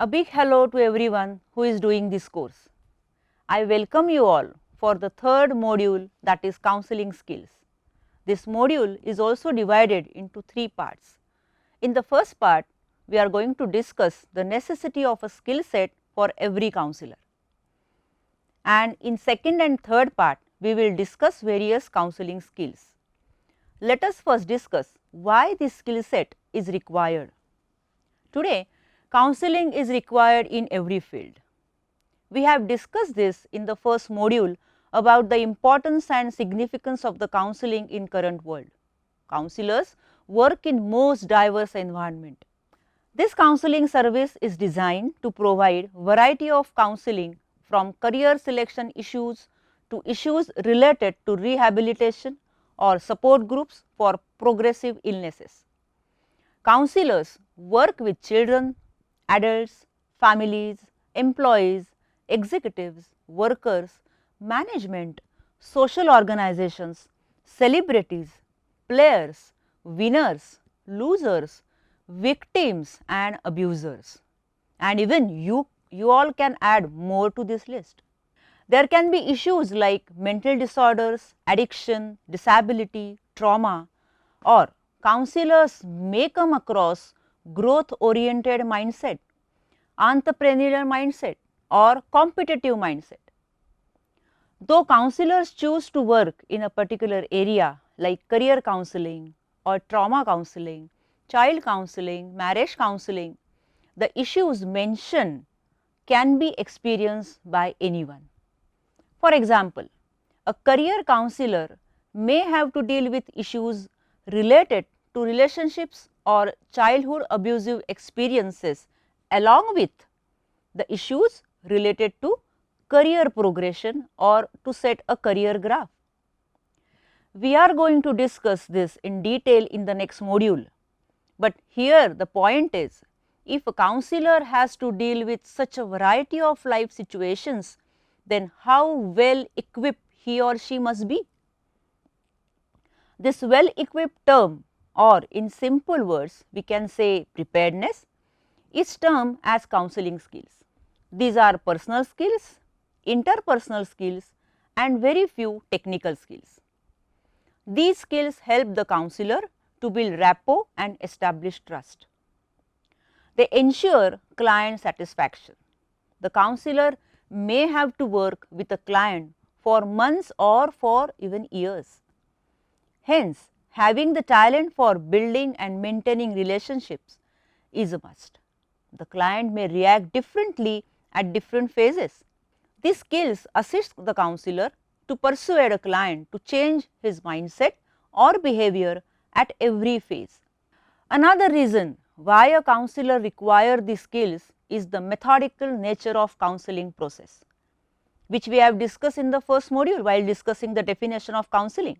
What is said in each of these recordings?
A big hello to everyone who is doing this course. I welcome you all for the third module, that is counseling skills. This module is also divided into three parts. In the first part, we are going to discuss the necessity of a skill set for every counselor. And in second and third part, we will discuss various counseling skills. Let us first discuss why this skill set is required. Today, counseling is required in every field. We have discussed this in the first module about the importance and significance of the counseling in current world. Counselors work in most diverse environment. This counseling service is designed to provide variety of counseling from career selection issues to issues related to rehabilitation or support groups for progressive illnesses. Counselors work with children, adults, families, employees, executives, workers, management, social organizations, celebrities, players, winners, losers, victims and abusers. And even you all can add more to this list. There can be issues like mental disorders, addiction, disability, trauma, or counselors may come across growth oriented mindset, entrepreneurial mindset or competitive mindset. Though counselors choose to work in a particular area like career counseling or trauma counseling, child counseling, marriage counseling, the issues mentioned can be experienced by anyone. For example, a career counselor may have to deal with issues related to relationships or childhood abusive experiences along with the issues related to career progression or to set a career graph. We are going to discuss this in detail in the next module, but here the point is, if a counselor has to deal with such a variety of life situations, then how well equipped he or she must be. This well equipped term, or in simple words we can say preparedness, is termed as counseling skills. These are personal skills, interpersonal skills and very few technical skills. These skills help the counselor to build rapport and establish trust. They ensure client satisfaction. The counselor may have to work with a client for months or for even years. Hence, having the talent for building and maintaining relationships is a must. The client may react differently at different phases. These skills assist the counselor to persuade a client to change his mindset or behavior at every phase. Another reason why a counselor requires these skills is the methodical nature of counseling process, which we have discussed in the first module while discussing the definition of counseling.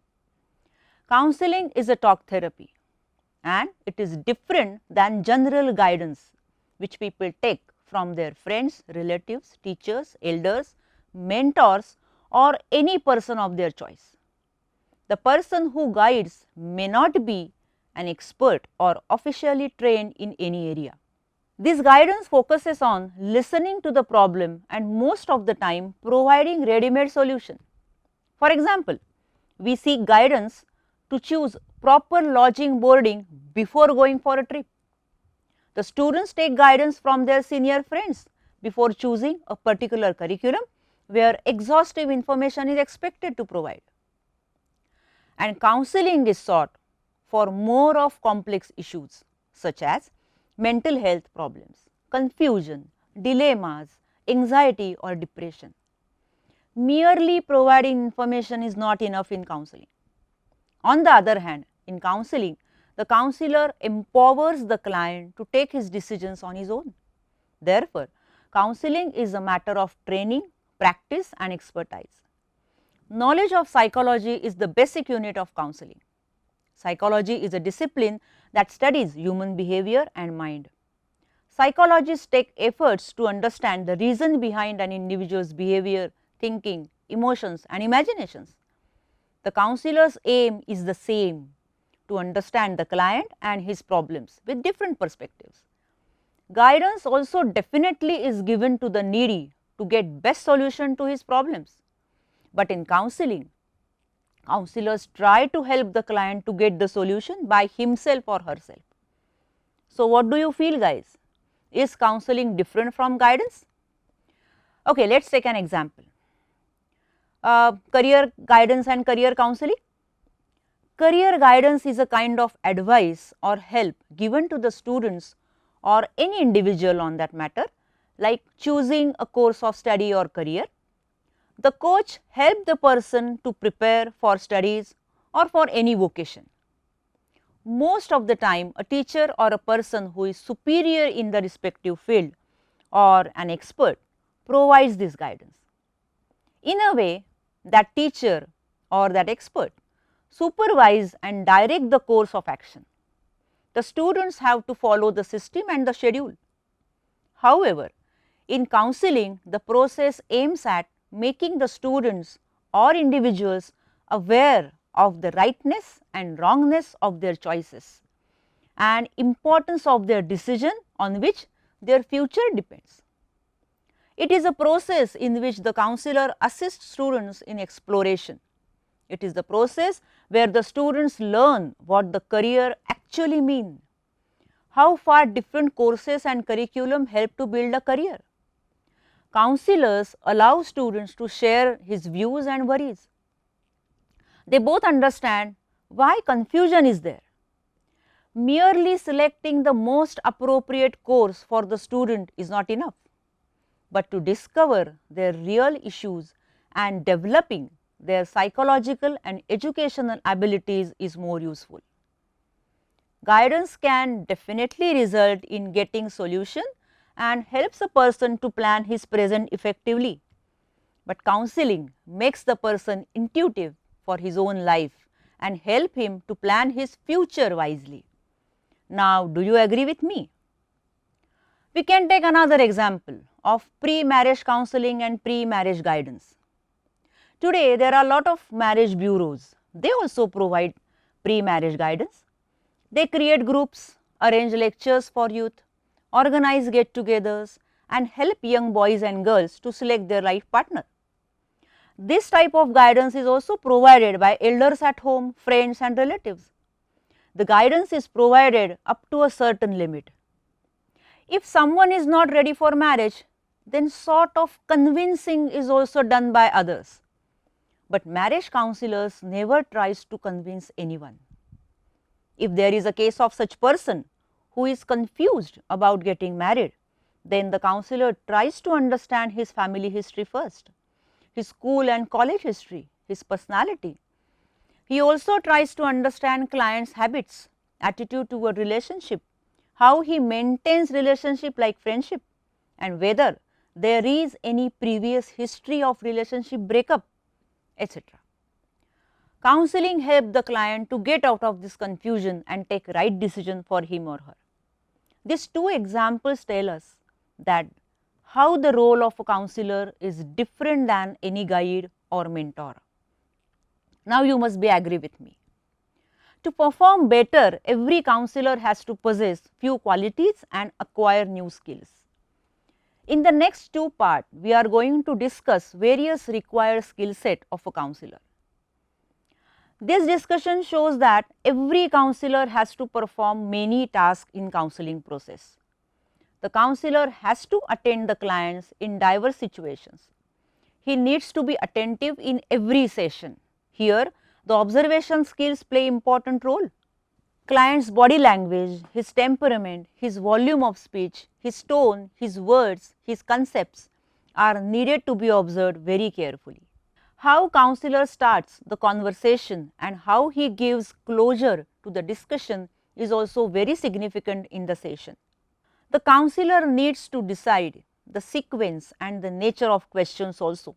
Counseling is a talk therapy and it is different than general guidance which people take from their friends, relatives, teachers, elders, mentors or any person of their choice. The person who guides may not be an expert or officially trained in any area. This guidance focuses on listening to the problem and most of the time providing ready-made solution. For example, we seek guidance to choose proper lodging boarding before going for a trip. The students take guidance from their senior friends before choosing a particular curriculum where exhaustive information is expected to provide. And counseling is sought for more of complex issues such as mental health problems, confusion, dilemmas, anxiety or depression. Merely providing information is not enough in counseling. On the other hand, in counseling, the counselor empowers the client to take his decisions on his own. Therefore, counseling is a matter of training, practice and expertise. Knowledge of psychology is the basic unit of counseling. Psychology is a discipline that studies human behavior and mind. Psychologists take efforts to understand the reason behind an individual's behavior, thinking, emotions and imaginations. The counselor's aim is the same, to understand the client and his problems with different perspectives. Guidance also definitely is given to the needy to get best solution to his problems. But in counseling, counselors try to help the client to get the solution by himself or herself. So, what do you feel, guys? Is counseling different from guidance? Okay, let us take an example. Career guidance and career counseling. Career guidance is a kind of advice or help given to the students or any individual on that matter, like choosing a course of study or career. The coach helps the person to prepare for studies or for any vocation. Most of the time, a teacher or a person who is superior in the respective field or an expert provides this guidance. In a way, that teacher or that expert supervise and direct the course of action. The students have to follow the system and the schedule. However, in counseling, the process aims at making the students or individuals aware of the rightness and wrongness of their choices and importance of their decision on which their future depends. It is a process in which the counselor assists students in exploration. It is the process where the students learn what the career actually means, how far different courses and curriculum help to build a career. Counselors allow students to share his views and worries. They both understand why confusion is there. Merely selecting the most appropriate course for the student is not enough, but to discover their real issues and developing their psychological and educational abilities is more useful. Guidance can definitely result in getting solution and helps a person to plan his present effectively, but counseling makes the person intuitive for his own life and help him to plan his future wisely. Now, do you agree with me? We can take another example of pre-marriage counseling and pre-marriage guidance. Today, there are a lot of marriage bureaus. They also provide pre-marriage guidance. They create groups, arrange lectures for youth, organize get-togethers and help young boys and girls to select their life partner. This type of guidance is also provided by elders at home, friends and relatives. The guidance is provided up to a certain limit. If someone is not ready for marriage, then sort of convincing is also done by others. But marriage counselors never tries to convince anyone. If there is a case of such person who is confused about getting married, then the counselor tries to understand his family history first, his school and college history, his personality. He also tries to understand client's habits, attitude toward relationship, how he maintains relationship like friendship, and whether there is any previous history of relationship breakup, etc. Counseling helps the client to get out of this confusion and take right decision for him or her. These two examples tell us that how the role of a counselor is different than any guide or mentor. Now, you must be agree with me. To perform better, every counselor has to possess few qualities and acquire new skills. In the next two parts, we are going to discuss various required skill set of a counselor. This discussion shows that every counselor has to perform many tasks in counseling process. The counselor has to attend the clients in diverse situations. He needs to be attentive in every session. Here, the observation skills play important role. Client's body language, his temperament, his volume of speech, his tone, his words, his concepts are needed to be observed very carefully. How counselor starts the conversation and how he gives closure to the discussion is also very significant in the session. The counselor needs to decide the sequence and the nature of questions also.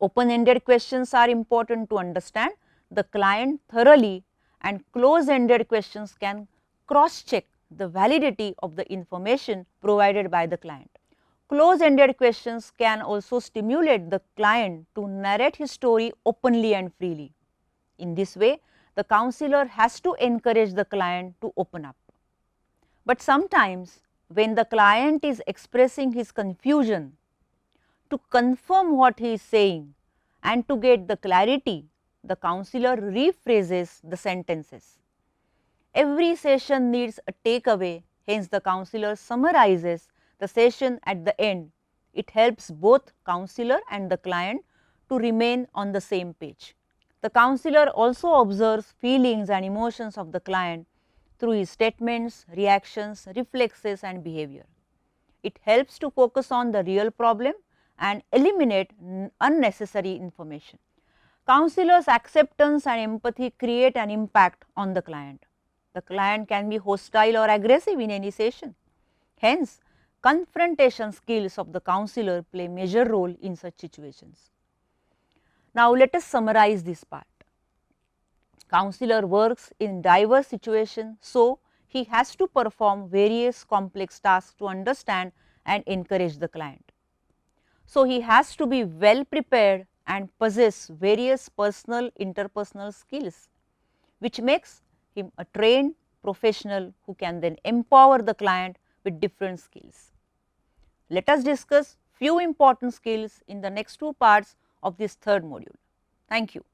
Open-ended questions are important to understand the client thoroughly, and close-ended questions can cross-check the validity of the information provided by the client. Close-ended questions can also stimulate the client to narrate his story openly and freely. In this way, the counselor has to encourage the client to open up. But sometimes when the client is expressing his confusion, to confirm what he is saying and to get the clarity, the counselor rephrases the sentences. Every session needs a takeaway, hence the counselor summarizes the session at the end. It helps both counselor and the client to remain on the same page. The counselor also observes feelings and emotions of the client through his statements, reactions, reflexes and behavior. It helps to focus on the real problem and eliminate unnecessary information. Counselor's acceptance and empathy create an impact on the client. The client can be hostile or aggressive in any session. Hence, confrontation skills of the counselor play a major role in such situations. Now, let us summarize this part. Counselor works in diverse situations, so he has to perform various complex tasks to understand and encourage the client. So, he has to be well prepared and possess various personal interpersonal skills, which makes him a trained professional who can then empower the client with different skills. Let us discuss few important skills in the next two parts of this third module. Thank you.